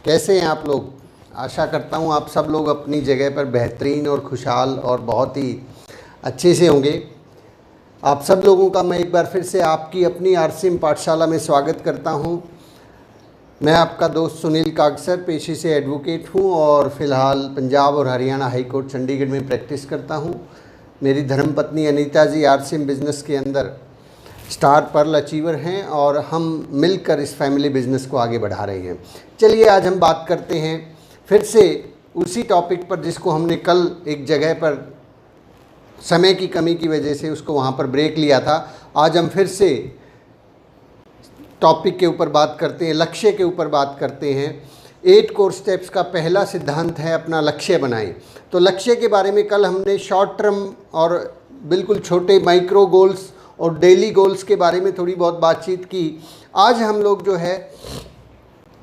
कैसे हैं आप लोग। आशा करता हूँ आप सब लोग अपनी जगह पर बेहतरीन और खुशहाल और बहुत ही अच्छे से होंगे। आप सब लोगों का मैं एक बार फिर से आपकी अपनी आरसीएम पाठशाला में स्वागत करता हूँ। मैं आपका दोस्त सुनील कागसर, पेशे से एडवोकेट हूँ और फ़िलहाल पंजाब और हरियाणा हाई कोर्ट चंडीगढ़ में प्रैक्टिस करता हूँ। मेरी धर्मपत्नी अनीता जी आरसीएम बिज़नेस के अंदर स्टार पर्ल अचीवर हैं और हम मिलकर इस फैमिली बिज़नेस को आगे बढ़ा रहे हैं। चलिए आज हम बात करते हैं फिर से उसी टॉपिक पर जिसको हमने कल एक जगह पर समय की कमी की वजह से उसको वहाँ पर ब्रेक लिया था। आज हम फिर से टॉपिक के ऊपर बात करते हैं, लक्ष्य के ऊपर बात करते हैं। 8 कोर स्टेप्स का पहला सिद्धांत है अपना लक्ष्य बनाएं। तो लक्ष्य के बारे में कल हमने शॉर्ट टर्म और बिल्कुल छोटे माइक्रो गोल्स और डेली गोल्स के बारे में थोड़ी बहुत बातचीत की। आज हम लोग जो है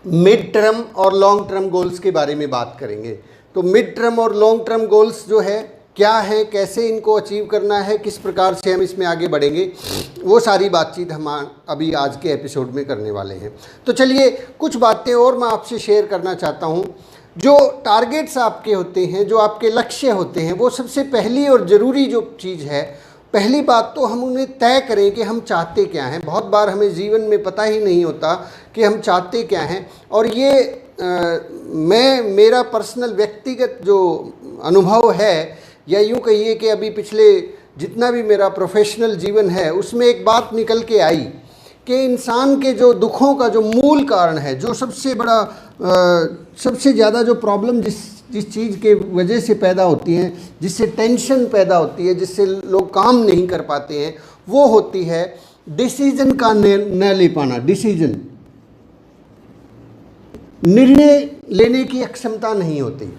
मिड टर्म और लॉन्ग टर्म गोल्स के बारे में बात करेंगे। तो मिड टर्म और लॉन्ग टर्म गोल्स जो है क्या है, कैसे इनको अचीव करना है, किस प्रकार से हम इसमें आगे बढ़ेंगे, वो सारी बातचीत हम अभी आज के एपिसोड में करने वाले हैं। तो चलिए कुछ बातें और मैं आपसे शेयर करना चाहता हूँ। जो टारगेट्स आपके होते हैं, जो आपके लक्ष्य होते हैं, वो सबसे पहली और ज़रूरी जो चीज़ है, पहली बात तो हम उन्हें तय करें कि हम चाहते क्या हैं। बहुत बार हमें जीवन में पता ही नहीं होता कि हम चाहते क्या हैं। और ये मेरा पर्सनल व्यक्तिगत जो अनुभव है, या यूँ कहिए कि अभी पिछले जितना भी मेरा प्रोफेशनल जीवन है उसमें एक बात निकल के आई कि इंसान के जो दुखों का जो मूल कारण है, जो सबसे बड़ा सबसे ज़्यादा जो प्रॉब्लम जिस चीज़ के वजह से पैदा होती हैं, जिससे टेंशन पैदा होती है, जिससे लोग काम नहीं कर पाते हैं, वो होती है डिसीजन का न ले पाना। डिसीजन, निर्णय लेने की अक्षमता नहीं होती।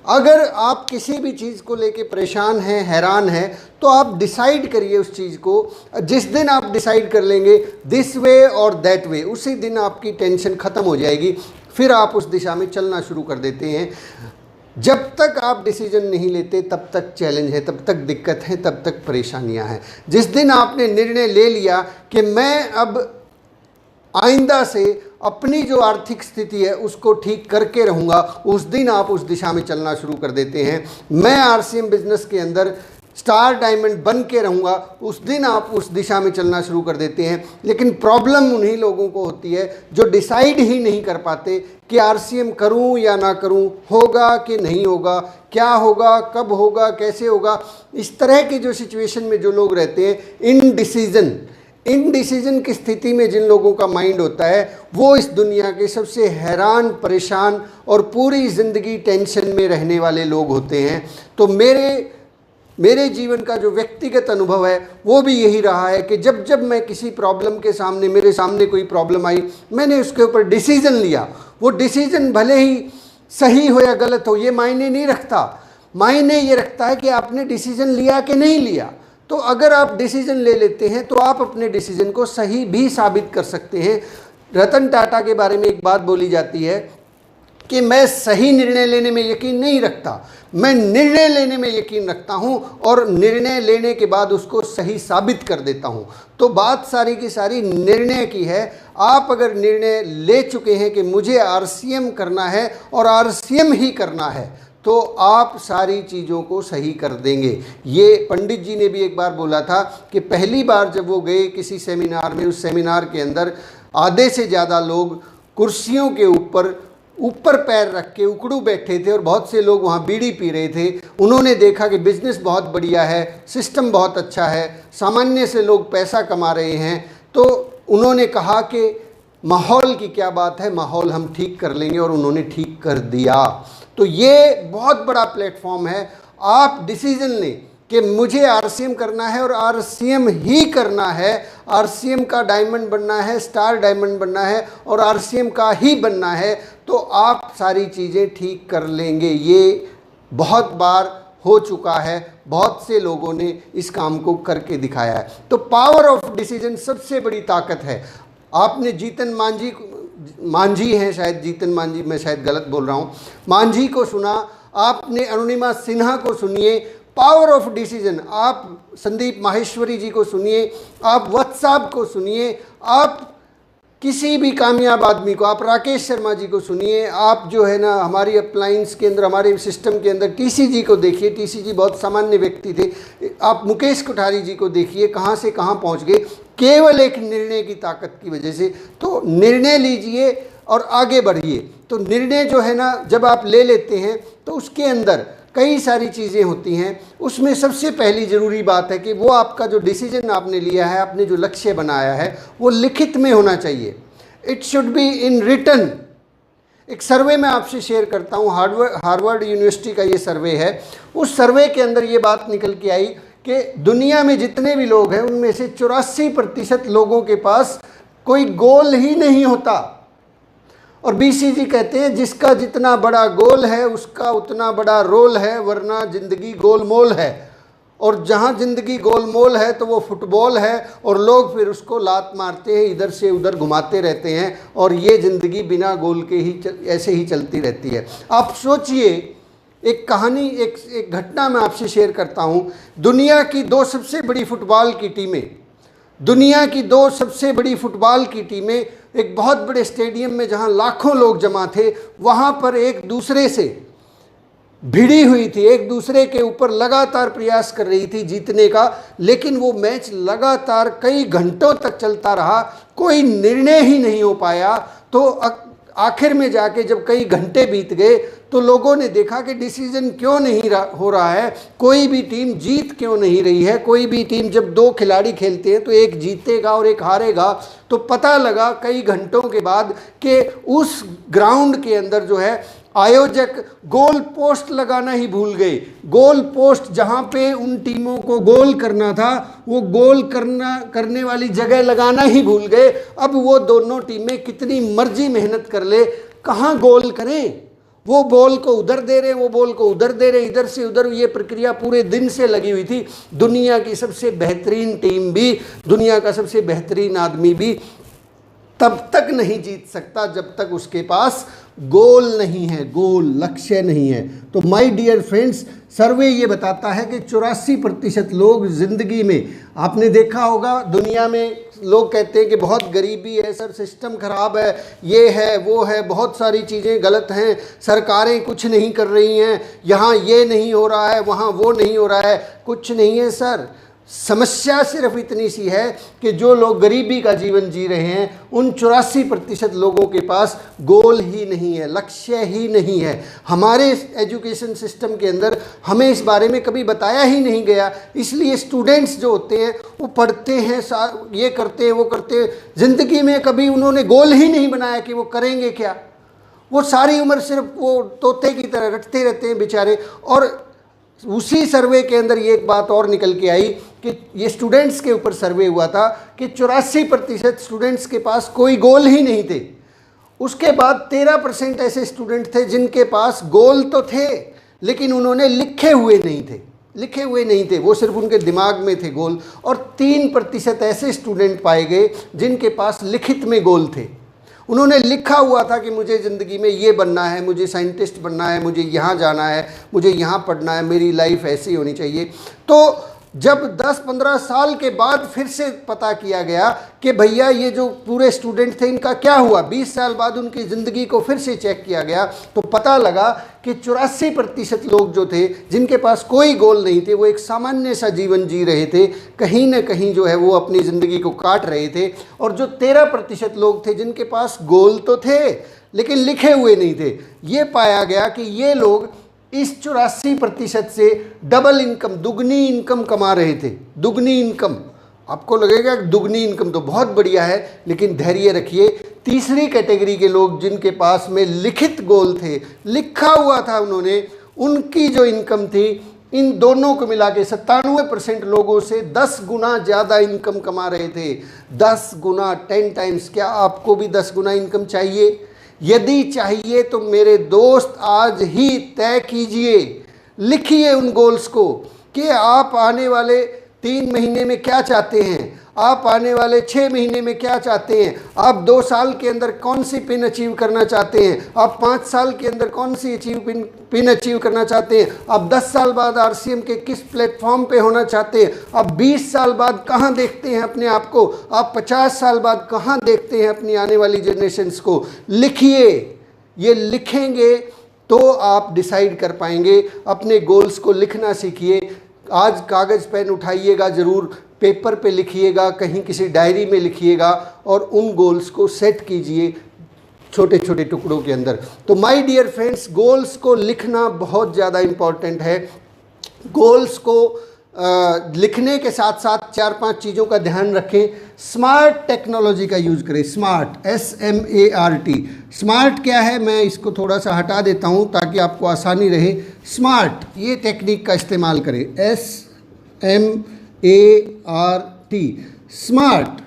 अगर आप किसी भी चीज़ को लेके परेशान हैं, हैरान हैं, तो आप डिसाइड करिए उस चीज़ को। जिस दिन आप डिसाइड कर लेंगे दिस वे और दैट वे, उसी दिन आपकी टेंशन ख़त्म हो जाएगी। फिर आप उस दिशा में चलना शुरू कर देते हैं। जब तक आप डिसीजन नहीं लेते तब तक चैलेंज है, तब तक दिक्कत है, तब तक परेशानियां हैं। जिस दिन आपने निर्णय ले लिया कि मैं अब आइंदा से अपनी जो आर्थिक स्थिति है उसको ठीक करके रहूँगा, उस दिन आप उस दिशा में चलना शुरू कर देते हैं। मैं आरसीएम बिजनेस के अंदर स्टार डायमंड बन के रहूँगा, उस दिन आप उस दिशा में चलना शुरू कर देते हैं। लेकिन प्रॉब्लम उन्हीं लोगों को होती है जो डिसाइड ही नहीं कर पाते कि आरसीएम करूँ या ना करूँ, होगा कि नहीं होगा, क्या होगा, कब होगा, कैसे होगा। इस तरह की जो सिचुएशन में जो लोग रहते हैं, इनडिसीजन की स्थिति में जिन लोगों का माइंड होता है, वो इस दुनिया के सबसे हैरान, परेशान और पूरी ज़िंदगी टेंशन में रहने वाले लोग होते हैं। तो मेरे जीवन का जो व्यक्तिगत अनुभव है वो भी यही रहा है कि जब जब मैं किसी प्रॉब्लम के सामने, मेरे सामने कोई प्रॉब्लम आई, मैंने उसके ऊपर डिसीजन लिया। वो डिसीजन भले ही सही हो या गलत हो, ये मायने नहीं रखता। मायने ये रखता है कि आपने डिसीजन लिया कि नहीं लिया। तो अगर आप डिसीजन ले लेते हैं तो आप अपने डिसीजन को सही भी साबित कर सकते हैं। रतन टाटा के बारे में एक बात बोली जाती है कि मैं सही निर्णय लेने में यकीन नहीं रखता, मैं निर्णय लेने में यकीन रखता हूं और निर्णय लेने के बाद उसको सही साबित कर देता हूं। तो बात सारी की सारी निर्णय की है। आप अगर निर्णय ले चुके हैं कि मुझे आरसीएम करना है और आरसीएम ही करना है, तो आप सारी चीज़ों को सही कर देंगे। ये पंडित जी ने भी एक बार बोला था कि पहली बार जब वो गए किसी सेमिनार में, उस सेमिनार के अंदर आधे से ज़्यादा लोग कुर्सियों के ऊपर पैर रख के उकड़ू बैठे थे और बहुत से लोग वहाँ बीड़ी पी रहे थे। उन्होंने देखा कि बिज़नेस बहुत बढ़िया है, सिस्टम बहुत अच्छा है, सामान्य से लोग पैसा कमा रहे हैं। तो उन्होंने कहा कि माहौल की क्या बात है, माहौल हम ठीक कर लेंगे, और उन्होंने ठीक कर दिया। तो ये बहुत बड़ा प्लेटफॉर्म है। आप डिसीजन लें कि मुझे आरसीएम करना है और आरसीएम ही करना है, आरसीएम का डायमंड बनना है, स्टार डायमंड बनना है और आरसीएम का ही बनना है, तो आप सारी चीज़ें ठीक कर लेंगे। ये बहुत बार हो चुका है, बहुत से लोगों ने इस काम को करके दिखाया है। तो पावर ऑफ डिसीजन सबसे बड़ी ताकत है। आपने जीतन मांझी हैं शायद, जीतन मांझी, मैं शायद गलत बोल रहा हूँ, मांझी को सुना आपने, अरुणिमा सिन्हा को सुनिए, पावर ऑफ डिसीजन। आप संदीप माहेश्वरी जी को सुनिए, आप वत्साब को सुनिए, आप किसी भी कामयाब आदमी को, आप राकेश शर्मा जी को सुनिए, आप जो है ना हमारी अप्लायंस के अंदर, हमारे सिस्टम के अंदर टीसी जी को देखिए, टीसी जी बहुत सामान्य व्यक्ति थे। आप मुकेश कोठारी जी को देखिए, कहाँ से कहाँ पहुँच गए, केवल एक निर्णय की ताकत की वजह से। तो निर्णय लीजिए और आगे बढ़िए। तो निर्णय जो है ना जब आप ले लेते हैं तो उसके अंदर कई सारी चीज़ें होती हैं। उसमें सबसे पहली ज़रूरी बात है कि वो आपका जो डिसीजन आपने लिया है, आपने जो लक्ष्य बनाया है, वो लिखित में होना चाहिए। It should be in written. एक सर्वे मैं आपसे शेयर करता हूँ, हार्वर्ड यूनिवर्सिटी का ये सर्वे है। उस सर्वे के अंदर ये बात निकल के आई कि दुनिया में जितने भी लोग हैं उनमें से 84% लोगों के पास कोई गोल ही नहीं होता। और बीसीजी कहते हैं जिसका जितना बड़ा गोल है उसका उतना बड़ा रोल है, वरना ज़िंदगी गोलमोल है। और जहाँ ज़िंदगी गोलमोल है तो वो फुटबॉल है, और लोग फिर उसको लात मारते हैं, इधर से उधर घुमाते रहते हैं, और ये ज़िंदगी बिना गोल के ही ऐसे ही चलती रहती है। आप सोचिए, एक कहानी, एक घटना मैं आपसे शेयर करता हूँ। दुनिया की दो सबसे बड़ी फुटबॉल की टीमें एक बहुत बड़े स्टेडियम में, जहां लाखों लोग जमा थे, वहां पर एक दूसरे से भिड़ी हुई थी, एक दूसरे के ऊपर लगातार प्रयास कर रही थी जीतने का। लेकिन वो मैच लगातार कई घंटों तक चलता रहा, कोई निर्णय ही नहीं हो पाया। तो आखिर में जाके जब कई घंटे बीत गए तो लोगों ने देखा कि डिसीजन क्यों नहीं हो रहा है, कोई भी टीम जीत क्यों नहीं रही है। कोई भी टीम, जब दो खिलाड़ी खेलते हैं तो एक जीतेगा और एक हारेगा। तो पता लगा कई घंटों के बाद कि उस ग्राउंड के अंदर जो है आयोजक गोल पोस्ट लगाना ही भूल गए। गोल पोस्ट जहाँ पे उन टीमों को गोल करना था, वो गोल करने वाली जगह लगाना ही भूल गए। अब वो दोनों टीमें कितनी मर्जी मेहनत कर ले, कहाँ गोल करें। वो बॉल को उधर दे रहे, वो बॉल को उधर दे रहे, इधर से उधर। ये प्रक्रिया पूरे दिन से लगी हुई थी। दुनिया की सबसे बेहतरीन टीम भी, दुनिया का सबसे बेहतरीन आदमी भी तब तक नहीं जीत सकता जब तक उसके पास गोल नहीं है, गोल लक्ष्य नहीं है। तो माय डियर फ्रेंड्स, सर्वे ये बताता है कि 84% लोग ज़िंदगी में, आपने देखा होगा दुनिया में लोग कहते हैं कि बहुत गरीबी है सर, सिस्टम ख़राब है, ये है वो है, बहुत सारी चीज़ें गलत हैं, सरकारें कुछ नहीं कर रही हैं, यहाँ ये नहीं हो रहा है, वहाँ वो नहीं हो रहा है। कुछ नहीं है सर, समस्या सिर्फ इतनी सी है कि जो लोग गरीबी का जीवन जी रहे हैं उन 84% लोगों के पास गोल ही नहीं है, लक्ष्य ही नहीं है। हमारे एजुकेशन सिस्टम के अंदर हमें इस बारे में कभी बताया ही नहीं गया। इसलिए स्टूडेंट्स जो होते हैं वो पढ़ते हैं, ये करते हैं वो करते हैं, ज़िंदगी में कभी उन्होंने गोल ही नहीं बनाया कि वो करेंगे क्या। वो सारी उम्र सिर्फ वो तोते की तरह रटते रहते हैं बेचारे। और उसी सर्वे के अंदर ये एक बात और निकल के आई कि ये स्टूडेंट्स के ऊपर सर्वे हुआ था कि 84% स्टूडेंट्स के पास कोई गोल ही नहीं थे। उसके बाद 13% ऐसे स्टूडेंट थे जिनके पास गोल तो थे लेकिन उन्होंने लिखे हुए नहीं थे, वो सिर्फ उनके दिमाग में थे गोल। और 3% ऐसे स्टूडेंट पाए गए जिनके पास लिखित में गोल थे। उन्होंने लिखा हुआ था कि मुझे ज़िंदगी में ये बनना है, मुझे साइंटिस्ट बनना है, मुझे यहाँ जाना है, मुझे यहाँ पढ़ना है, मेरी लाइफ ऐसी होनी चाहिए। तो जब 10-15 साल के बाद फिर से पता किया गया कि भैया ये जो पूरे स्टूडेंट थे इनका क्या हुआ, 20 साल बाद उनकी ज़िंदगी को फिर से चेक किया गया तो पता लगा कि 84% लोग जो थे जिनके पास कोई गोल नहीं थे, वो एक सामान्य सा जीवन जी रहे थे, कहीं ना कहीं जो है वो अपनी ज़िंदगी को काट रहे थे। और जो 13% लोग थे जिनके पास गोल तो थे लेकिन लिखे हुए नहीं थे, ये पाया गया कि ये लोग इस 84% से डबल इनकम, दुगनी इनकम कमा रहे थे। दुगनी इनकम, आपको लगेगा कि दुगनी इनकम तो बहुत बढ़िया है, लेकिन धैर्य रखिए। तीसरी कैटेगरी के लोग जिनके पास में लिखित गोल थे, लिखा हुआ था उन्होंने, उनकी जो इनकम थी इन दोनों को मिला के 97% लोगों से 10 गुना ज़्यादा इनकम कमा रहे थे। 10 गुना, 10 टाइम्स। क्या आपको भी 10 गुना इनकम चाहिए? यदि चाहिए तो मेरे दोस्त आज ही तय कीजिए, लिखिए उन गोल्स को कि आप आने वाले 3 महीने में क्या चाहते हैं, आप आने वाले 6 महीने में क्या चाहते हैं, आप 2 साल के अंदर कौन सी पिन अचीव करना चाहते हैं, आप 5 साल के अंदर कौन सी पिन अचीव करना चाहते हैं, आप 10 साल बाद आरसीएम के किस प्लेटफॉर्म पे होना चाहते हैं, आप 20 साल बाद कहाँ देखते हैं अपने आप को, आप 50 साल बाद कहाँ देखते हैं अपनी आने वाली जनरेशन्स को। लिखिए, ये लिखेंगे तो आप डिसाइड कर पाएंगे। अपने गोल्स को लिखना सीखिए। आज कागज़ पेन उठाइएगा, ज़रूर पेपर पे लिखिएगा, कहीं किसी डायरी में लिखिएगा और उन गोल्स को सेट कीजिए छोटे छोटे टुकड़ों के अंदर। तो माय डियर फ्रेंड्स, गोल्स को लिखना बहुत ज़्यादा इम्पॉर्टेंट है। गोल्स को लिखने के साथ साथ 4-5 चीज़ों का ध्यान रखें। स्मार्ट टेक्नोलॉजी का यूज़ करें। Smart, SMART। स्मार्ट क्या है, मैं इसको थोड़ा सा हटा देता हूँ ताकि आपको आसानी रहे। स्मार्ट, ये टेक्निक का इस्तेमाल करें। SMART, smart.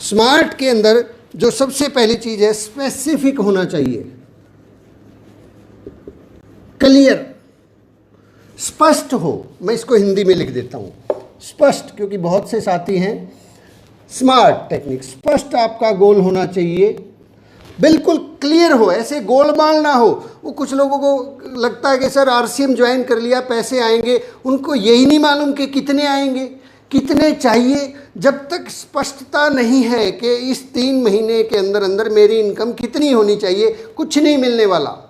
स्मार्ट के अंदर जो सबसे पहली चीज़ है, स्पेसिफिक होना चाहिए, क्लियर, स्पष्ट हो। मैं इसको हिंदी में लिख देता हूँ, स्पष्ट, क्योंकि बहुत से साथी हैं। स्मार्ट टेक्निक, स्पष्ट आपका गोल होना चाहिए, बिल्कुल क्लियर हो, ऐसे गोलमाल ना हो। वो कुछ लोगों को लगता है कि सर आरसीएम ज्वाइन कर लिया पैसे आएंगे, उनको यही नहीं मालूम कि कितने आएंगे, कितने चाहिए। जब तक स्पष्टता नहीं है कि इस 3 महीने के अंदर अंदर मेरी इनकम कितनी होनी चाहिए, कुछ नहीं मिलने वाला।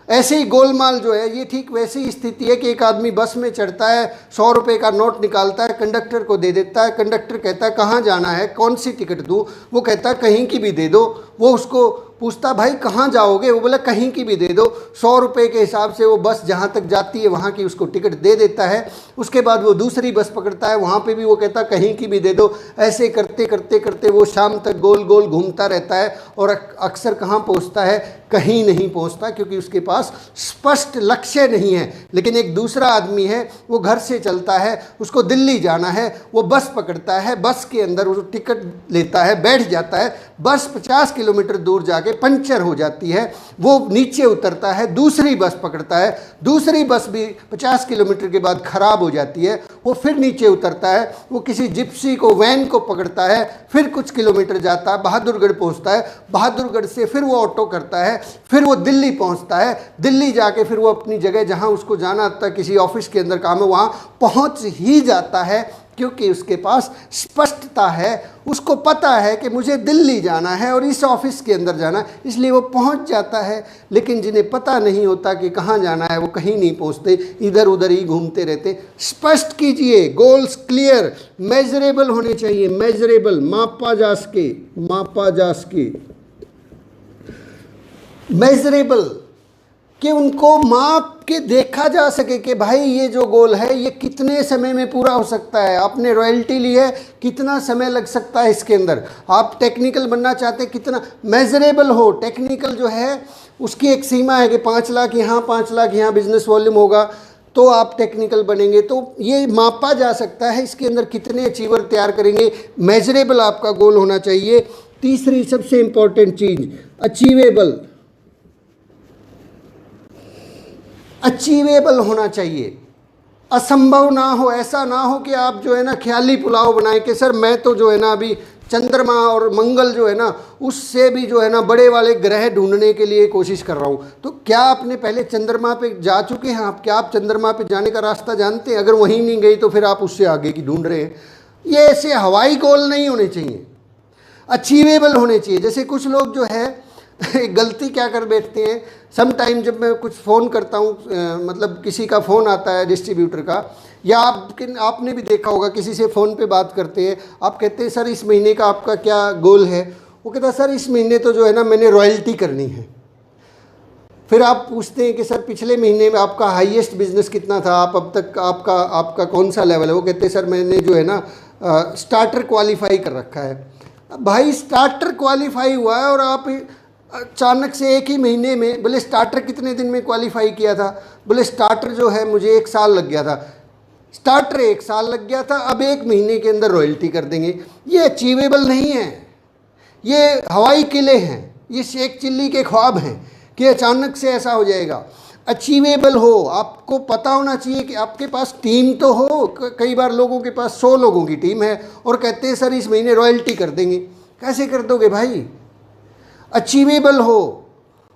ऐसे ही गोलमाल जो है, ये ठीक वैसी ही स्थिति है कि एक आदमी बस में चढ़ता है, 100 रुपये का नोट निकालता है, कंडक्टर को दे देता है। कंडक्टर कहता है कहाँ जाना है, कौन सी टिकट दूँ? वो कहता है कहीं की भी दे दो। वो उसको पूछता भाई कहाँ जाओगे? वो बोला कहीं की भी दे दो। 100 रुपये के हिसाब से वो बस जहाँ तक जाती है वहाँ की उसको टिकट दे देता है। उसके बाद वो दूसरी बस पकड़ता है, वहाँ पे भी वो कहता कहीं की भी दे दो। ऐसे करते करते करते वो शाम तक गोल गोल घूमता रहता है और अक्सर कहाँ पहुँचता है? कहीं नहीं पहुँचता, क्योंकि उसके पास स्पष्ट लक्ष्य नहीं है। लेकिन एक दूसरा आदमी है, वो घर से चलता है, उसको दिल्ली जाना है, वो बस पकड़ता है, बस के अंदर वो टिकट लेता है, बैठ जाता है। बस 50 किलोमीटर दूर जाके पंचर हो जाती है, वो नीचे उतरता है, दूसरी बस पकड़ता है, दूसरी बस भी 50 किलोमीटर के बाद ख़राब हो जाती है, वो फिर नीचे उतरता है, वो किसी जिप्सी को, वैन को पकड़ता है, फिर कुछ किलोमीटर जाता है, बहादुरगढ़ पहुंचता है, बहादुरगढ़ से फिर वो ऑटो करता है, फिर वो दिल्ली पहुंचता है, दिल्ली जाके फिर वो अपनी जगह जहां उसको जाना था, किसी ऑफिस के अंदर काम है, वहां पहुंच ही जाता है, क्योंकि उसके पास स्पष्टता है। उसको पता है कि मुझे दिल्ली जाना है और इस ऑफिस के अंदर जाना है, इसलिए वो पहुंच जाता है। लेकिन जिन्हें पता नहीं होता कि कहाँ जाना है, वो कहीं नहीं पहुंचते, इधर उधर ही घूमते रहते। स्पष्ट कीजिए, गोल्स क्लियर, मेजरेबल होने चाहिए, मेजरेबल, मापा जा सके, मापा जा सके, मेजरेबल, कि उनको माप के देखा जा सके कि भाई ये जो गोल है ये कितने समय में पूरा हो सकता है। आपने रॉयल्टी ली है, कितना समय लग सकता है इसके अंदर। आप टेक्निकल बनना चाहते हैं, कितना मेजरेबल हो। टेक्निकल जो है उसकी एक सीमा है कि 5 लाख यहाँ, 5 लाख यहाँ बिजनेस वॉल्यूम होगा तो आप टेक्निकल बनेंगे। तो ये मापा जा सकता है, इसके अंदर कितने अचीवर तैयार करेंगे, मेजरेबल आपका गोल होना चाहिए। तीसरी सबसे इंपॉर्टेंट चीज़, अचीवेबल, अचीवेबल होना चाहिए, असंभव ना हो। ऐसा ना हो कि आप जो है ना ख्याली पुलाव बनाएं कि सर मैं तो जो है ना अभी चंद्रमा और मंगल जो है ना उससे भी जो है ना बड़े वाले ग्रह ढूंढने के लिए कोशिश कर रहा हूँ। तो क्या आपने पहले चंद्रमा पे जा चुके हैं आप? क्या आप चंद्रमा पे जाने का रास्ता जानते हैं? अगर वहीं नहीं गई तो फिर आप उससे आगे की ढूंढ रहे हैं। ये ऐसे हवाई गोल नहीं होने चाहिए, अचीवेबल होने चाहिए। जैसे कुछ लोग जो है गलती क्या कर बैठते हैं, सम टाइम जब मैं कुछ फ़ोन करता हूँ, मतलब किसी का फ़ोन आता है डिस्ट्रीब्यूटर का, या आपने भी देखा होगा किसी से फ़ोन पे बात करते हैं, आप कहते हैं सर इस महीने का आपका क्या गोल है? वो कहता है सर इस महीने तो जो है ना मैंने रॉयल्टी करनी है। फिर आप पूछते हैं कि सर पिछले महीने में आपका हाईएस्ट बिजनेस कितना था, आप अब तक आपका कौन सा लेवल है? वो कहते हैं सर मैंने जो है ना स्टार्टर क्वालिफाई कर रखा है। भाई स्टार्टर क्वालिफाई हुआ है और आप अचानक से एक ही महीने में, बोले स्टार्टर कितने दिन में क्वालिफाई किया था? बोले स्टार्टर जो है मुझे 1 साल लग गया था। स्टार्टर 1 साल लग गया था, अब 1 महीने के अंदर रॉयल्टी कर देंगे। ये अचीवेबल नहीं है, ये हवाई किले हैं, ये शेख चिल्ली के ख्वाब हैं कि अचानक से ऐसा हो जाएगा। अचीवेबल हो, आपको पता होना चाहिए कि आपके पास टीम तो हो। कई बार लोगों के पास 100 लोगों की टीम है और कहते हैं सर इस महीने रॉयल्टी कर देंगे। कैसे कर दोगे भाई? अचीवेबल हो,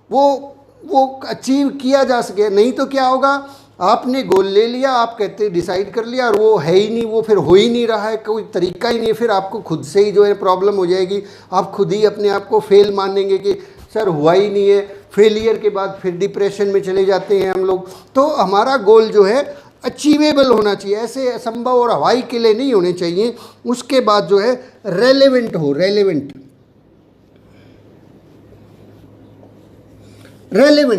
वो अचीव किया जा सके। नहीं तो क्या होगा, आपने गोल ले लिया, आप कहते डिसाइड कर लिया और वो है ही नहीं, वो फिर हो ही नहीं रहा है, कोई तरीका ही नहीं है। फिर आपको खुद से ही जो है प्रॉब्लम हो जाएगी, आप खुद ही अपने आप को फेल मानेंगे कि सर हुआ ही नहीं है। फेलियर के बाद फिर डिप्रेशन में चले जाते हैं हम लोग। तो हमारा गोल जो है अचीवेबल होना चाहिए, ऐसे असंभव और हवाई किले नहीं होने चाहिए। उसके बाद जो है रेलेवेंट हो, रेलेवेंट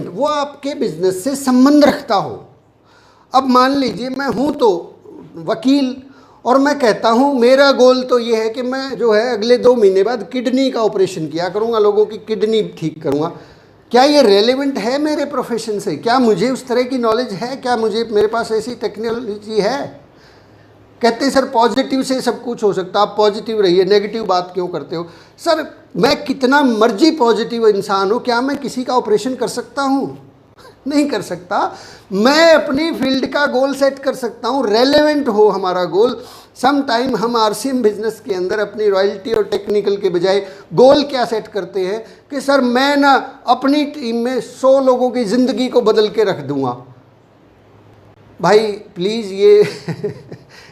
वो आपके बिजनेस से संबंध रखता हो। अब मान लीजिए मैं हूँ तो वकील और मैं कहता हूँ मेरा गोल तो ये है कि मैं जो है अगले 2 महीने बाद किडनी का ऑपरेशन किया करूँगा, लोगों की किडनी ठीक करूँगा। क्या ये रेलेवेंट है मेरे प्रोफेशन से? क्या मुझे उस तरह की नॉलेज है? क्या मेरे पास ऐसी टेक्नोलॉजी है? कहते हैं सर पॉजिटिव से सब कुछ हो सकता है, आप पॉजिटिव रहिए, नेगेटिव बात क्यों करते हो? सर मैं कितना मर्जी पॉजिटिव इंसान हूँ, क्या मैं किसी का ऑपरेशन कर सकता हूँ? नहीं कर सकता। मैं अपनी फील्ड का गोल सेट कर सकता हूँ, रेलेवेंट हो हमारा गोल। सम टाइम हम आरसीएम बिजनेस के अंदर अपनी रॉयल्टी और टेक्निकल के बजाय गोल क्या सेट करते हैं कि सर मैं ना अपनी टीम में 100 लोगों की ज़िंदगी को बदल के रख दूंगा। भाई प्लीज़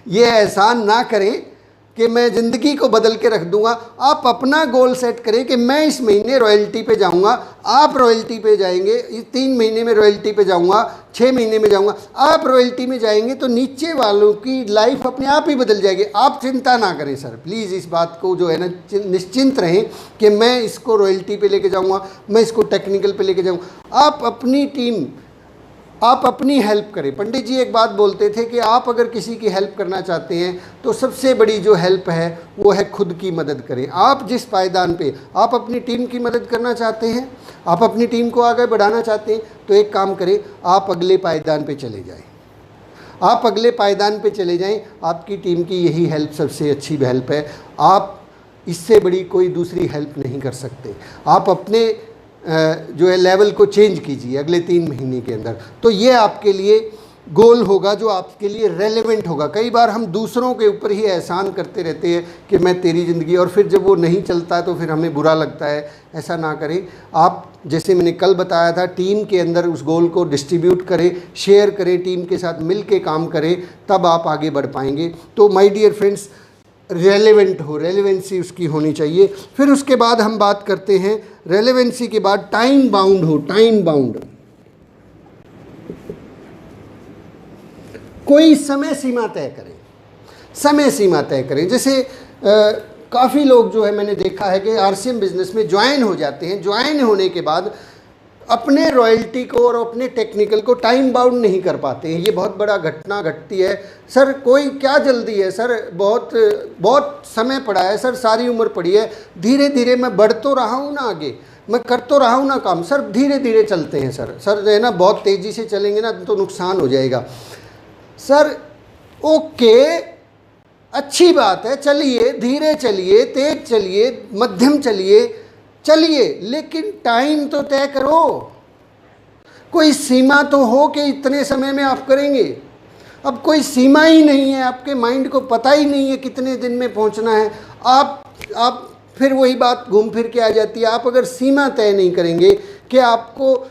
ये एहसान ना करें कि मैं ज़िंदगी को बदल के रख दूंगा। आप अपना गोल सेट करें कि मैं इस महीने रॉयल्टी पे जाऊंगा, आप रॉयल्टी पे जाएंगे, इस 3 महीने में रॉयल्टी पे जाऊंगा, 6 महीने में जाऊंगा। आप रॉयल्टी में जाएंगे तो नीचे वालों की लाइफ अपने आप ही बदल जाएगी। आप चिंता ना करें सर, प्लीज़ इस बात को जो है ना निश्चिंत रहें कि मैं इसको रॉयल्टी पे लेके जाऊँगा, मैं इसको टेक्निकल पे लेके जाऊँगा। आप अपनी टीम, आप अपनी हेल्प करें। पंडित जी एक बात बोलते थे कि आप अगर किसी की हेल्प करना चाहते हैं तो सबसे बड़ी जो हेल्प है वो है खुद की मदद करें। आप जिस पायदान पे आप अपनी टीम की मदद करना चाहते हैं, आप अपनी टीम को आगे बढ़ाना चाहते हैं, तो एक काम करें, आप अगले पायदान पे चले जाएं। आप अगले पायदान पे चले जाएं। आपकी टीम की यही हेल्प सबसे अच्छी हेल्प है। आप इससे बड़ी कोई दूसरी हेल्प नहीं कर सकते। आप अपने जो है लेवल को चेंज कीजिए अगले 3 महीने के अंदर, तो ये आपके लिए गोल होगा जो आपके लिए रेलेवेंट होगा। कई बार हम दूसरों के ऊपर ही एहसान करते रहते हैं कि मैं तेरी ज़िंदगी, और फिर जब वो नहीं चलता तो फिर हमें बुरा लगता है। ऐसा ना करें। आप जैसे मैंने कल बताया था, टीम के अंदर उस गोल को डिस्ट्रीब्यूट करें, शेयर करें, टीम के साथ मिल के काम करें, तब आप आगे बढ़ पाएंगे। तो माय डियर फ्रेंड्स, रेलेवेंट हो, रेलेवेंसी उसकी होनी चाहिए। फिर उसके बाद हम बात करते हैं, रेलेवेंसी के बाद टाइम बाउंड हो। टाइम बाउंड, कोई समय सीमा तय करें, समय सीमा तय करें। जैसे काफ़ी लोग जो है मैंने देखा है कि आरसीएम बिजनेस में ज्वाइन हो जाते हैं, ज्वाइन होने के बाद अपने रॉयल्टी को और अपने टेक्निकल को टाइम बाउंड नहीं कर पाते हैं। ये बहुत बड़ा घटना घटती है। सर कोई क्या जल्दी है सर, बहुत समय पड़ा है सर, सारी उम्र पड़ी है, धीरे धीरे मैं बढ़ तो रहा हूँ ना, आगे मैं कर तो रहा हूँ ना काम। सर धीरे धीरे चलते हैं सर जो है ना, बहुत तेज़ी से चलेंगे ना तो नुकसान हो जाएगा। सर ओके, अच्छी बात है, चलिए, धीरे चलिए, तेज चलिए, मध्यम चलिए, लेकिन टाइम तो तय करो। कोई सीमा तो हो कि इतने समय में आप करेंगे। अब कोई सीमा ही नहीं है, आपके माइंड को पता ही नहीं है कितने दिन में पहुंचना है। आप फिर वही बात घूम फिर के आ जाती है। आप अगर सीमा तय नहीं करेंगे कि आपको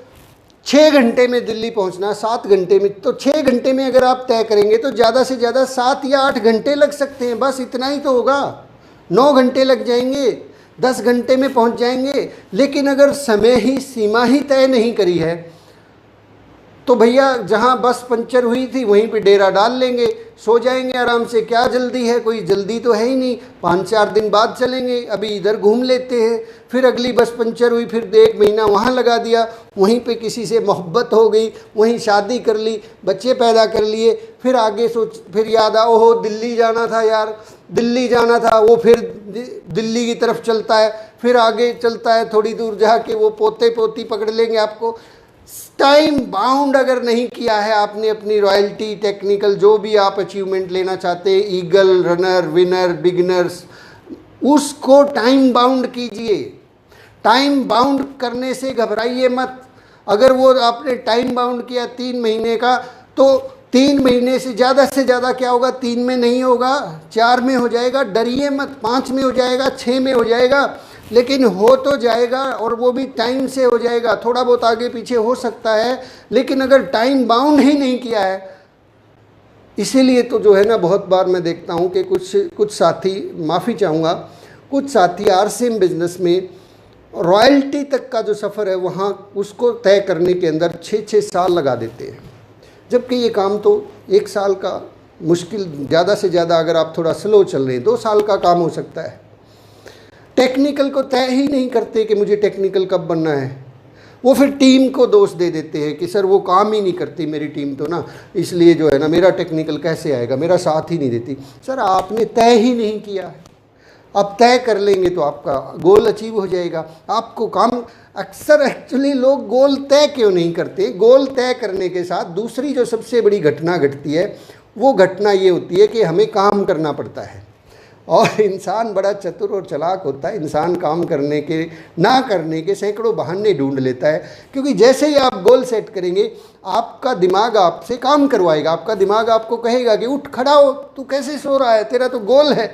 6 घंटे में दिल्ली पहुंचना, 7 घंटे में, तो 6 घंटे में अगर आप तय करेंगे तो ज़्यादा से ज़्यादा 7 या 8 घंटे लग सकते हैं, बस इतना ही तो होगा। 9 घंटे लग जाएंगे, 10 घंटे में पहुंच जाएंगे। लेकिन अगर समय ही सीमा ही तय नहीं करी है तो भैया जहां बस पंचर हुई थी वहीं पे डेरा डाल लेंगे, सो जाएंगे आराम से। क्या जल्दी है? कोई जल्दी तो है ही नहीं। 5-4 दिन बाद चलेंगे, अभी इधर घूम लेते हैं। फिर अगली बस पंचर हुई, फिर 1 महीना वहाँ लगा दिया, वहीं पे किसी से मोहब्बत हो गई, वहीं शादी कर ली, बच्चे पैदा कर लिए। फिर आगे फिर याद आ, ओहो दिल्ली जाना था यार, दिल्ली जाना था। वो फिर दिल्ली की तरफ चलता है, फिर आगे चलता है, थोड़ी दूर जाके वो पोते पोती पकड़ लेंगे आपको। टाइम बाउंड अगर नहीं किया है आपने अपनी रॉयल्टी, टेक्निकल, जो भी आप अचीवमेंट लेना चाहते हैं, ईगल, रनर, विनर, बिगिनर्स, उसको टाइम बाउंड कीजिए। टाइम बाउंड करने से घबराइए मत। अगर वो आपने टाइम बाउंड किया 3 महीने का, तो 3 महीने से ज़्यादा क्या होगा, 3 में नहीं होगा, 4 में हो जाएगा, डरिए मत, 5 में हो जाएगा, 6 में हो जाएगा, लेकिन हो तो जाएगा, और वो भी टाइम से हो जाएगा। थोड़ा बहुत आगे पीछे हो सकता है, लेकिन अगर टाइम बाउंड ही नहीं किया है, इसीलिए तो जो है ना, बहुत बार मैं देखता हूँ कि कुछ साथी, माफ़ी चाहूँगा, कुछ साथी आरसीएम बिजनेस में रॉयल्टी तक का जो सफ़र है वहाँ उसको तय करने के अंदर 6-6 साल लगा देते हैं, जबकि ये काम तो 1 साल का, मुश्किल ज़्यादा से ज़्यादा अगर आप थोड़ा स्लो चल रहे हैं 2 साल का काम हो सकता है। टेक्निकल को तय ही नहीं करते कि मुझे टेक्निकल कब बनना है, वो फिर टीम को दोष दे देते हैं कि सर वो काम ही नहीं करती मेरी टीम तो ना, इसलिए जो है ना मेरा टेक्निकल कैसे आएगा, मेरा साथ ही नहीं देती। सर आपने तय ही नहीं किया है, अब तय कर लेंगे तो आपका गोल अचीव हो जाएगा। आपको काम, अक्सर एक्चुअली लोग गोल तय क्यों नहीं करते, गोल तय करने के साथ दूसरी जो सबसे बड़ी घटना घटती है, वो घटना ये होती है कि हमें काम करना पड़ता है। और इंसान बड़ा चतुर और चालाक होता है, इंसान काम करने के, ना करने के सैकड़ों बहाने ढूंढ लेता है, क्योंकि जैसे ही आप गोल सेट करेंगे आपका दिमाग आपसे काम करवाएगा। आपका दिमाग आपको कहेगा कि उठ खड़ा हो, तू कैसे सो रहा है, तेरा तो गोल है,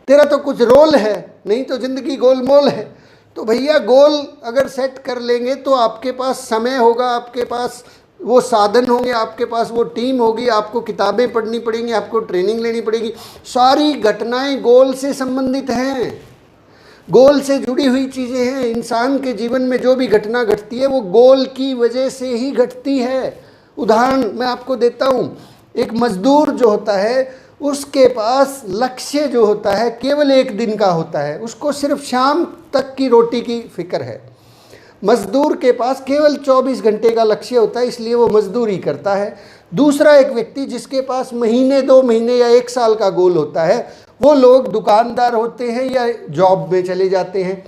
तेरा तो कुछ रोल है, नहीं तो ज़िंदगी गोलमोल है। तो भैया गोल अगर सेट कर लेंगे तो आपके पास समय होगा, आपके पास वो साधन होंगे, आपके पास वो टीम होगी, आपको किताबें पढ़नी पड़ेंगी, आपको ट्रेनिंग लेनी पड़ेगी। सारी घटनाएं गोल से संबंधित हैं, गोल से जुड़ी हुई चीज़ें हैं। इंसान के जीवन में जो भी घटना घटती है वो गोल की वजह से ही घटती है। उदाहरण मैं आपको देता हूँ, एक मजदूर जो होता है उसके पास लक्ष्य जो होता है केवल 1 दिन का होता है, उसको सिर्फ शाम तक की रोटी की फिक्र है। मजदूर के पास केवल 24 घंटे का लक्ष्य होता है, इसलिए वो मजदूरी करता है। दूसरा एक व्यक्ति जिसके पास महीने 2 महीने या 1 साल का गोल होता है, वो लोग दुकानदार होते हैं या जॉब में चले जाते हैं,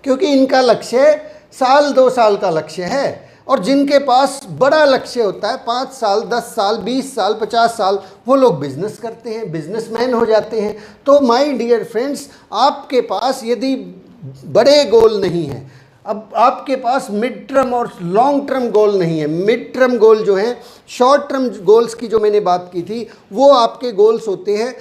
क्योंकि इनका लक्ष्य साल 2 साल का लक्ष्य है। और जिनके पास बड़ा लक्ष्य होता है 5 साल, 10 साल, 20 साल, 50 साल, वो लोग बिजनेस करते हैं, बिजनेसमैन हो जाते हैं। तो माय डियर फ्रेंड्स, आपके पास यदि बड़े गोल नहीं है, अब आपके पास मिड टर्म और लॉन्ग टर्म गोल नहीं है। मिड टर्म गोल जो है, शॉर्ट टर्म गोल्स की जो मैंने बात की थी, वो आपके गोल्स होते हैं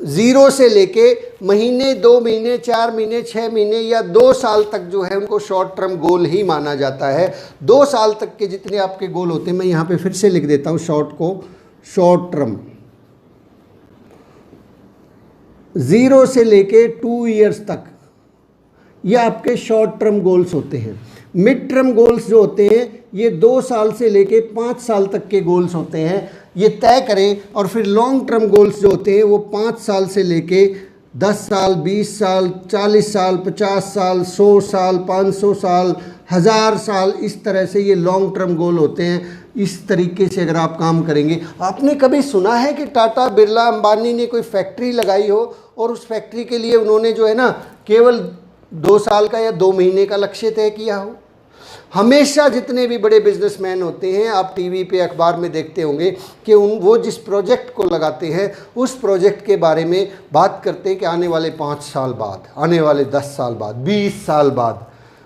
0 से लेके महीने, 2 महीने, 4 महीने, 6 महीने या 2 साल तक जो है उनको शॉर्ट टर्म गोल ही माना जाता है। 2 साल तक के जितने आपके गोल होते हैं, मैं यहाँ पे फिर से लिख देता हूँ शॉर्ट को, शॉर्ट टर्म 0 से लेके 2 ईयर्स तक, ये आपके शॉर्ट टर्म गोल्स होते हैं। मिड टर्म गोल्स जो होते हैं ये 2 साल से लेके 5 साल तक के गोल्स होते हैं, ये तय करें। और फिर लॉन्ग टर्म गोल्स जो होते हैं वो 5 साल से लेके 10 साल, 20 साल, 40 साल, 50 साल, 100 साल, 500 साल, 1000 साल, इस तरह से ये लॉन्ग टर्म गोल होते हैं। इस तरीके से अगर आप काम करेंगे, आपने कभी सुना है कि टाटा, बिरला, अंबानी ने कोई फैक्ट्री लगाई हो और उस फैक्ट्री के लिए उन्होंने जो है ना केवल 2 साल का या 2 महीने का लक्ष्य तय किया हो? हमेशा जितने भी बड़े बिजनेसमैन होते हैं, आप टीवी पे, अखबार में देखते होंगे कि वो जिस प्रोजेक्ट को लगाते हैं उस प्रोजेक्ट के बारे में बात करते हैं कि आने वाले 5 साल बाद, आने वाले 10 साल बाद, 20 साल बाद।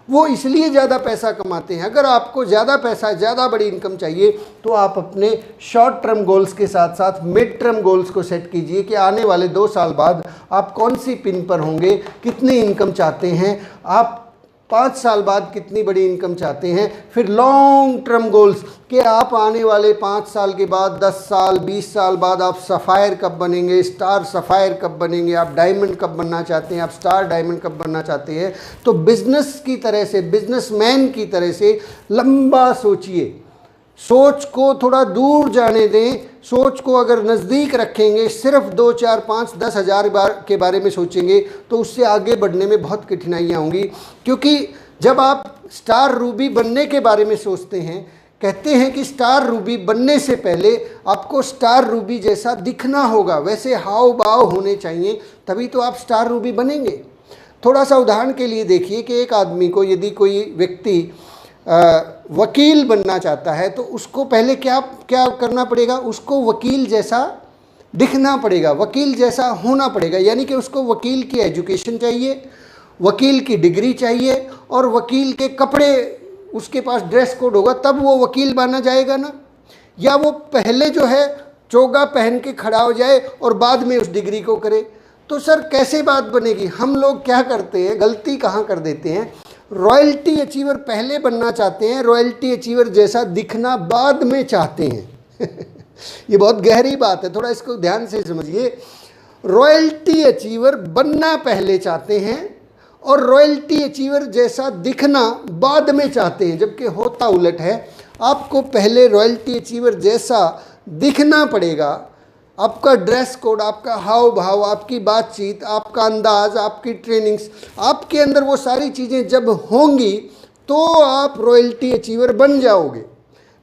वो इसलिए ज़्यादा पैसा कमाते हैं। अगर आपको ज़्यादा पैसा, ज़्यादा बड़ी इनकम चाहिए तो आप अपने शॉर्ट टर्म गोल्स के साथ साथ मिड टर्म गोल्स को सेट कीजिए कि आने वाले 2 साल बाद आप कौन सी पिन पर होंगे, कितनी इनकम चाहते हैं आप, 5 साल बाद कितनी बड़ी इनकम चाहते हैं। फिर लॉन्ग टर्म गोल्स कि आप आने वाले 5 साल के बाद, 10 साल, 20 साल बाद आप सफ़ायर कब बनेंगे, स्टार सफ़ायर कब बनेंगे, आप डायमंड कब बनना चाहते हैं, आप स्टार डायमंड कब बनना चाहते हैं। तो बिजनेस की तरह से, बिजनेसमैन की तरह से लंबा सोचिए, सोच को थोड़ा दूर जाने दें। सोच को अगर नज़दीक रखेंगे, सिर्फ 2, 4, 5, 10 हज़ार के बारे में सोचेंगे तो उससे आगे बढ़ने में बहुत कठिनाइयाँ होंगी। क्योंकि जब आप स्टार रूबी बनने के बारे में सोचते हैं, कहते हैं कि स्टार रूबी बनने से पहले आपको स्टार रूबी जैसा दिखना होगा, वैसे हाव भाव होने चाहिए, तभी तो आप स्टार रूबी बनेंगे। थोड़ा सा उदाहरण के लिए देखिए कि एक आदमी को, यदि कोई व्यक्ति वकील बनना चाहता है तो उसको पहले क्या करना पड़ेगा, उसको वकील जैसा दिखना पड़ेगा, वकील जैसा होना पड़ेगा। यानी कि उसको वकील की एजुकेशन चाहिए, वकील की डिग्री चाहिए और वकील के कपड़े उसके पास ड्रेस कोड होगा तब वो वकील बना जाएगा ना, या वो पहले जो है चोगा पहन के खड़ा हो जाए और बाद में उस डिग्री को करे? तो सर कैसे बात बनेगी? हम लोग क्या करते हैं, गलती कहाँ कर देते हैं, रॉयल्टी अचीवर पहले बनना चाहते हैं, रॉयल्टी अचीवर जैसा दिखना बाद में चाहते हैं। ये बहुत गहरी बात है, थोड़ा इसको ध्यान से समझिए। रॉयल्टी अचीवर बनना पहले चाहते हैं और रॉयल्टी अचीवर जैसा दिखना बाद में चाहते हैं, जबकि होता उलट है। आपको पहले रॉयल्टी अचीवर जैसा दिखना पड़ेगा। आपका ड्रेस कोड, आपका हाव भाव, आपकी बातचीत, आपका अंदाज, आपकी ट्रेनिंग्स, आपके अंदर वो सारी चीज़ें जब होंगी तो आप रॉयल्टी अचीवर बन जाओगे।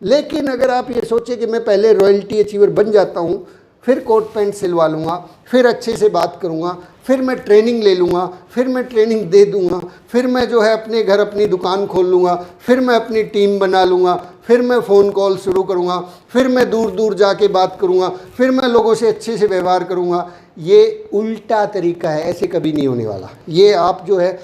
लेकिन अगर आप ये सोचें कि मैं पहले रॉयल्टी अचीवर बन जाता हूँ, फिर कोट पैंट सिलवा लूँगा, फिर अच्छे से बात करूँगा, फिर मैं ट्रेनिंग ले लूँगा, फिर मैं ट्रेनिंग दे दूँगा, फिर मैं जो है अपने घर अपनी दुकान खोल लूँगा, फिर मैं अपनी टीम बना लूँगा, फिर मैं फ़ोन कॉल शुरू करूँगा, फिर मैं दूर दूर जाके बात करूँगा, फिर मैं लोगों से अच्छे से व्यवहार करूँगा, ये उल्टा तरीका है। ऐसे कभी नहीं होने वाला। ये आप जो है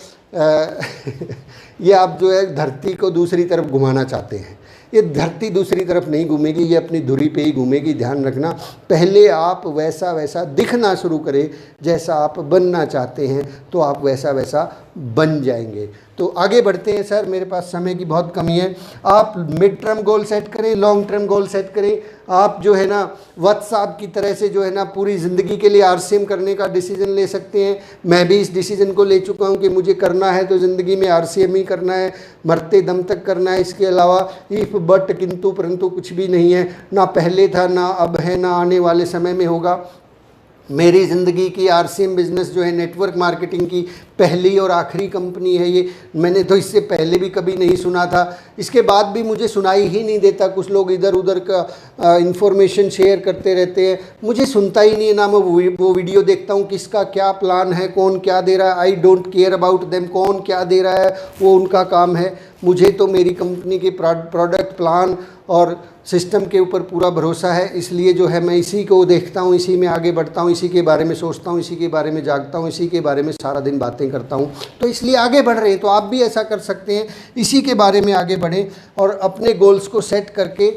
ये आप जो है धरती को दूसरी तरफ घुमाना चाहते हैं। ये धरती दूसरी तरफ नहीं घूमेगी, ये अपनी धुरी पे ही घूमेगी। ध्यान रखना, पहले आप वैसा दिखना शुरू करें जैसा आप बनना चाहते हैं, तो आप वैसा बन जाएंगे। तो आगे बढ़ते हैं। सर मेरे पास समय की बहुत कमी है। आप मिड टर्म गोल सेट करें, लॉन्ग टर्म गोल सेट करें। आप जो है ना व्हाट्सएप की तरह से जो है ना पूरी ज़िंदगी के लिए RCM करने का डिसीजन ले सकते हैं। मैं भी इस डिसीजन को ले चुका हूं कि मुझे करना है तो ज़िंदगी में RCM ही करना है, मरते दम तक करना है। इसके अलावा इफ बट किंतु परंतु कुछ भी नहीं है, ना पहले था, ना अब है, ना आने वाले समय में होगा। मेरी ज़िंदगी की RCM बिज़नेस जो है नेटवर्क मार्केटिंग की पहली और आखिरी कंपनी है। ये मैंने तो इससे पहले भी कभी नहीं सुना था, इसके बाद भी मुझे सुनाई ही नहीं देता। कुछ लोग इधर उधर का इंफॉर्मेशन शेयर करते रहते हैं, मुझे सुनता ही नहीं है ना। मैं वो वीडियो देखता हूँ किसका क्या प्लान है, कौन क्या दे रहा है। I don't care about them, कौन क्या दे रहा है वो उनका काम है। मुझे तो मेरी कंपनी के प्रोडक्ट प्लान और सिस्टम के ऊपर पूरा भरोसा है, इसलिए जो है मैं इसी को देखता हूँ, इसी में आगे बढ़ता हूँ, इसी के बारे में सोचता हूँ, इसी के बारे में जागता हूँ, इसी के बारे में सारा दिन बातें करता हूँ। तो इसलिए आगे बढ़ रहे हैं। तो आप भी ऐसा कर सकते हैं, इसी के बारे में आगे बढ़ें और अपने गोल्स को सेट करके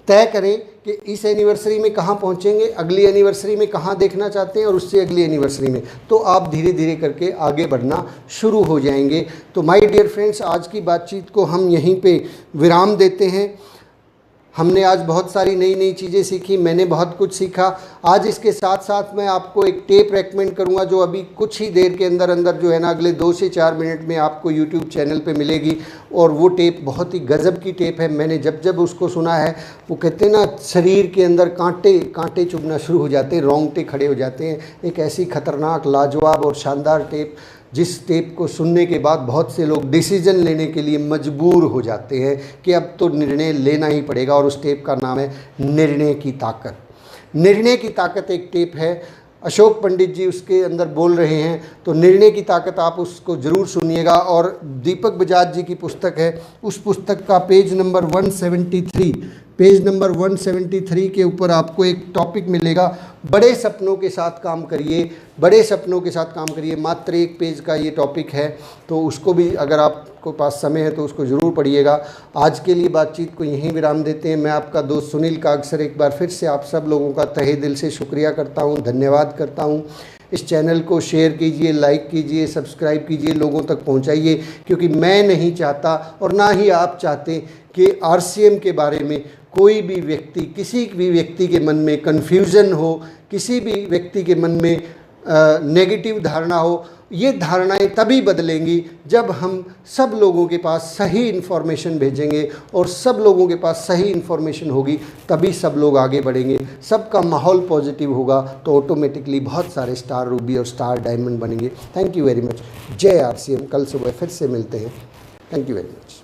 तय करें कि इस एनिवर्सरी में कहाँ पहुँचेंगे, अगली एनिवर्सरी में कहाँ देखना चाहते हैं और उससे अगली एनिवर्सरी में। तो आप धीरे धीरे करके आगे बढ़ना शुरू हो जाएंगे। तो माय डियर फ्रेंड्स, आज की बातचीत को हम यहीं पे विराम देते हैं। हमने आज बहुत सारी नई चीज़ें सीखी, मैंने बहुत कुछ सीखा। आज इसके साथ साथ मैं आपको एक टेप रेकमेंड करूंगा जो अभी कुछ ही देर के अंदर जो है ना अगले 2 से 4 मिनट में आपको YouTube चैनल पे मिलेगी। और वो टेप बहुत ही गज़ब की टेप है। मैंने जब उसको सुना है, वो कहते हैं ना शरीर के अंदर कांटे चुभना शुरू हो जाते हैं, रोंगटे खड़े हो जाते हैं। एक ऐसी खतरनाक, लाजवाब और शानदार टेप, जिस टेप को सुनने के बाद बहुत से लोग डिसीजन लेने के लिए मजबूर हो जाते हैं कि अब तो निर्णय लेना ही पड़ेगा। और उस टेप का नाम है निर्णय की ताकत। निर्णय की ताकत एक टेप है, अशोक पंडित जी उसके अंदर बोल रहे हैं। तो निर्णय की ताकत आप उसको ज़रूर सुनिएगा। और दीपक बजाज जी की पुस्तक है, उस पुस्तक का पेज नंबर 173 के ऊपर आपको एक टॉपिक मिलेगा, बड़े सपनों के साथ काम करिए, बड़े सपनों के साथ काम करिए। मात्र 1 पेज का ये टॉपिक है, तो उसको भी अगर आपको पास समय है तो उसको ज़रूर पढ़िएगा। आज के लिए बातचीत को यहीं विराम देते हैं। मैं आपका दोस्त सुनील कागसर एक बार फिर से आप सब लोगों का तहे दिल से शुक्रिया करता हूँ, धन्यवाद करता हूँ। इस चैनल को शेयर कीजिए, लाइक कीजिए, सब्सक्राइब कीजिए, लोगों तक पहुंचाइए, क्योंकि मैं नहीं चाहता और ना ही आप चाहते कि RCM के बारे में कोई भी व्यक्ति, किसी भी व्यक्ति के मन में कन्फ्यूज़न हो, किसी भी व्यक्ति के मन में नेगेटिव धारणा हो। ये धारणाएं तभी बदलेंगी जब हम सब लोगों के पास सही इन्फॉर्मेशन भेजेंगे, और सब लोगों के पास सही इन्फॉर्मेशन होगी तभी सब लोग आगे बढ़ेंगे, सबका माहौल पॉजिटिव होगा, तो ऑटोमेटिकली बहुत सारे स्टार रूबी और स्टार डायमंड बनेंगे। Thank you very much. जय RCM। कल सुबह फिर से मिलते हैं। Thank you very much.